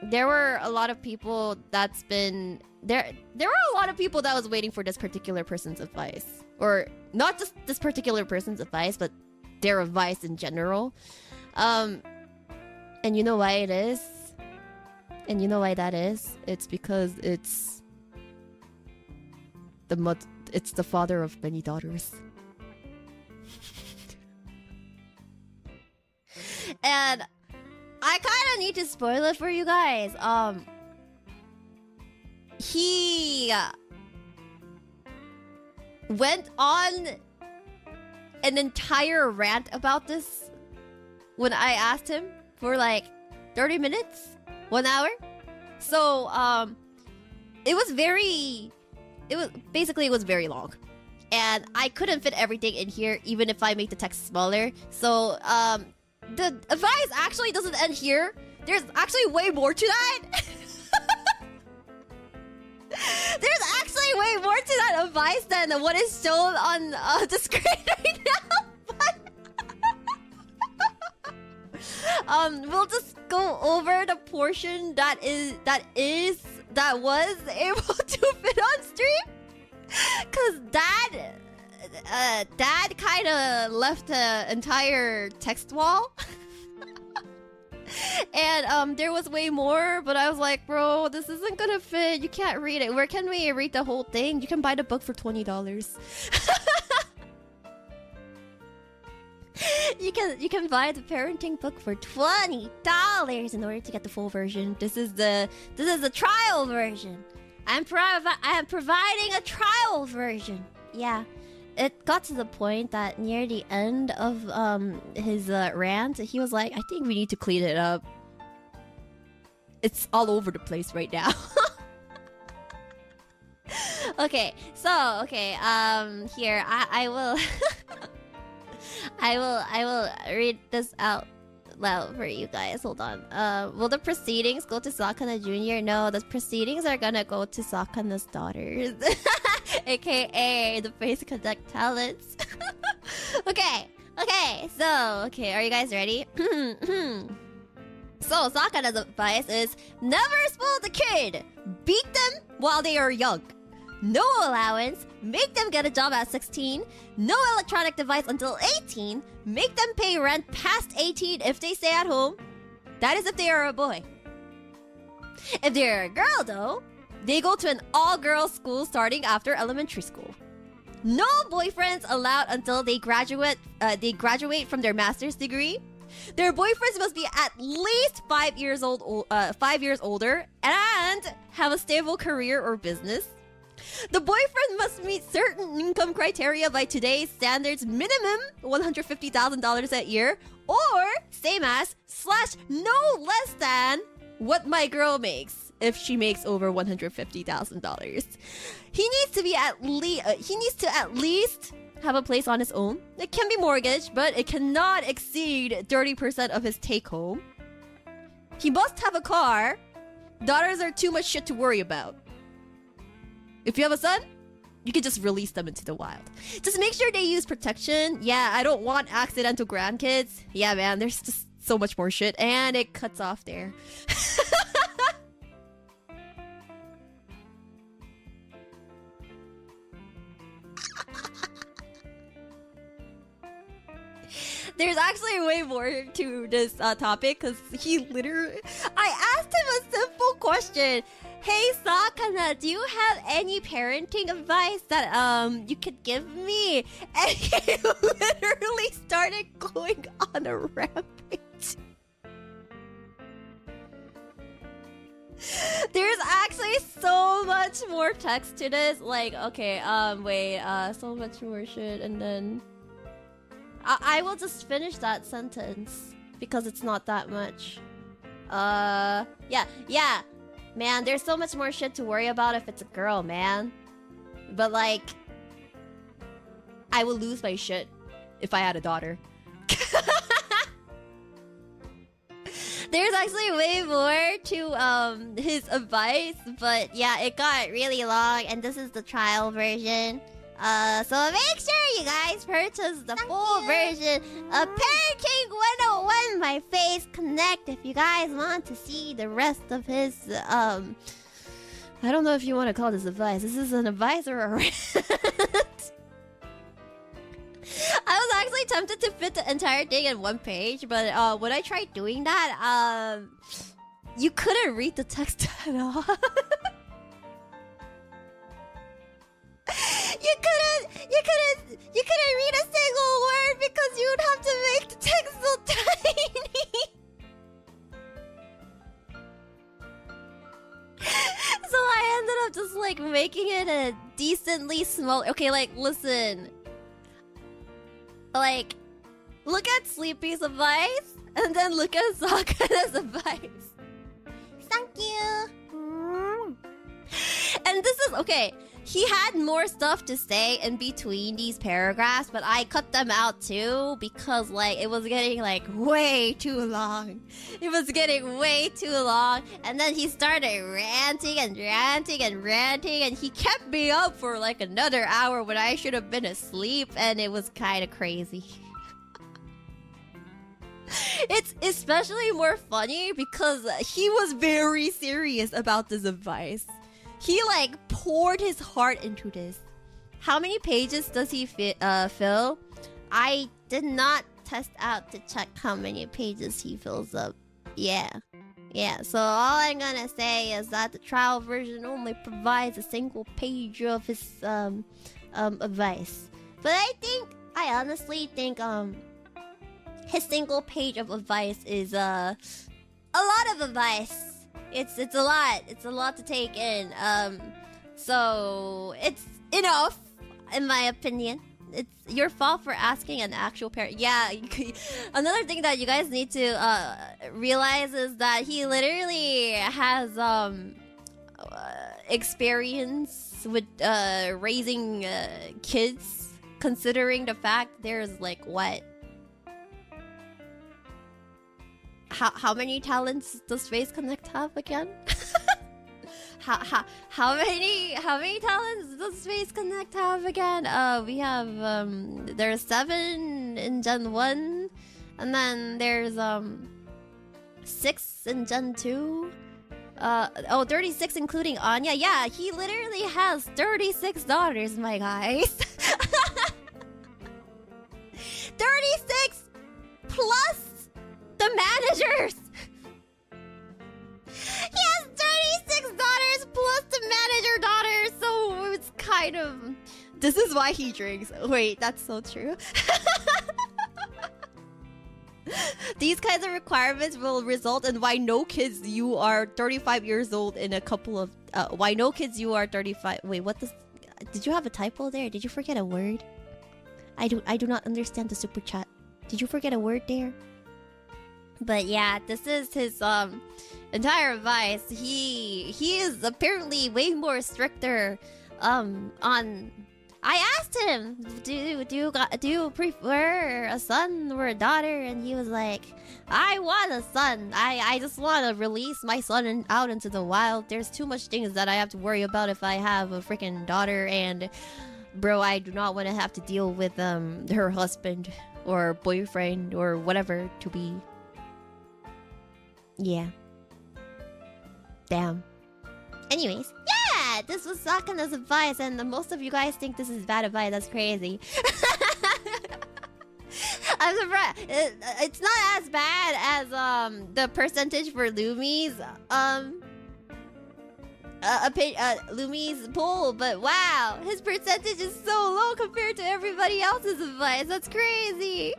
there were a lot of people that's been there. There were a lot of people that was waiting for this particular person's advice, or not just this particular person's advice, but their advice in general. And you know why it is? And you know why that is? It's because it's the father of many daughters. And I kind of need to spoil it for you guys. He went on an entire rant about this when I asked him for like 30 minutes, 1 hour. So it was very long, and I couldn't fit everything in here even if I make the text smaller. So the advice actually doesn't end here. There's actually way more to that. There's actually way more to that advice than what is shown on the screen right now. We'll just go over the portion that was able to fit on stream, cause Dad kind of left an entire text wall. And there was way more, but I was like, bro, this isn't gonna fit. You can't read it. Where can we read the whole thing? You can buy the book for $20. You can buy the parenting book for $20 in order to get the full version. This is the trial version. I am providing a trial version. Yeah. It got to the point that near the end of his rant, he was like, I think we need to clean it up. It's all over the place right now. Okay, so here I will I will read this out loud for you guys. Hold on. Will the proceedings go to Sakana Jr.? No, the proceedings are gonna go to Sakana's daughters. AKA the phaseconnect talents. Okay, are you guys ready? So, Sakana's advice is, never spoil the kid! Beat them while they are young. No allowance, make them get a job at 16. No electronic device until 18. Make them pay rent past 18 if they stay at home. That is if they are a boy. If they're a girl though, they go to an all-girls school starting after elementary school. No boyfriends allowed until they graduate from their master's degree. Their boyfriends must be at least 5 years older and have a stable career or business. The boyfriend must meet certain income criteria by today's standards, minimum $150,000 a year, or same as / no less than what my girl makes if she makes over $150,000. He needs to at least have a place on his own. It can be mortgaged, but it cannot exceed 30% of his take home. He must have a car. Daughters are too much shit to worry about. If you have a son, you can just release them into the wild. Just make sure they use protection. Yeah, I don't want accidental grandkids. Yeah, man, there's just so much more shit. And it cuts off there. There's actually way more to this topic, because he literally... I asked him a simple question. Hey, Sakana, do you have any parenting advice that you could give me? And he literally started going on a rampage. There's actually so much more text to this. Like, okay, wait, so much more shit, and then... I will just finish that sentence because it's not that much. Yeah. Man, there's so much more shit to worry about if it's a girl, man. But like, I will lose my shit if I had a daughter. There's actually way more to his advice, but yeah, it got really long, and this is the trial version. So make sure you guys purchase the full version of Parenting 101 by phaseconnect if you guys want to see the rest of his, I don't know if you want to call this advice. This is an advice or a rant. I was actually tempted to fit the entire thing in one page, but when I tried doing that, you couldn't read the text at all. You couldn't read a single word because you would have to make the text so tiny. So I ended up just like making it a decently small. Okay, like listen. Like, look at Sleepy's advice and then look at Sakana's advice. Thank you. And this is okay. He had more stuff to say in between these paragraphs, but I cut them out too because like it was getting like way too long. It was getting way too long, and then he started ranting and ranting and ranting, and he kept me up for like another hour when I should have been asleep, and it was kind of crazy. It's especially more funny because he was very serious about this advice. He like poured his heart into this. How many pages does he fill? I did not test out to check how many pages he fills up. Yeah. So all I'm gonna say is that the trial version only provides a single page of his advice. But I honestly think his single page of advice is a lot of advice. It's a lot. It's a lot to take in. So it's enough, in my opinion. It's your fault for asking an actual parent. Yeah. Another thing that you guys need to realize is that he literally has experience with raising kids, considering the fact there's like what. How many talents does phaseconnect have again? how many talents does phaseconnect have again? We have there's 7 in Gen 1, and then there's 6 in Gen 2. 36 including Anya. Yeah, he literally has 36 daughters, my guys. 36 plus the managers! He has 36 daughters plus the manager daughters, so it's kind of... This is why he drinks. Wait, that's so true. These kinds of requirements will result in why no kids you are 35 years old in a couple of... why no kids you are 35... Wait, what the... Did you have a typo there? Did you forget a word? I do not understand the super chat. Did you forget a word there? But yeah, this is his entire advice. He is apparently way more stricter on... I asked him, do you prefer a son or a daughter? And he was like, I want a son. I just want to release my son out into the wild. There's too much things that I have to worry about if I have a freaking daughter, and bro, I do not want to have to deal with her husband or boyfriend or whatever to be. Yeah. Damn. Anyways, yeah, this was Sakana's advice, and most of you guys think this is bad advice. That's crazy. I'm surprised. It's not as bad as the percentage for Lumi's Lumi's poll, but wow, his percentage is so low compared to everybody else's advice. That's crazy.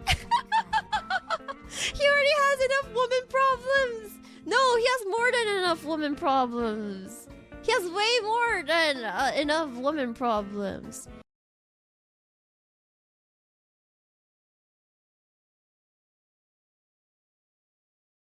He already has enough woman problems. No, he has more than enough woman problems. He has way more than enough woman problems.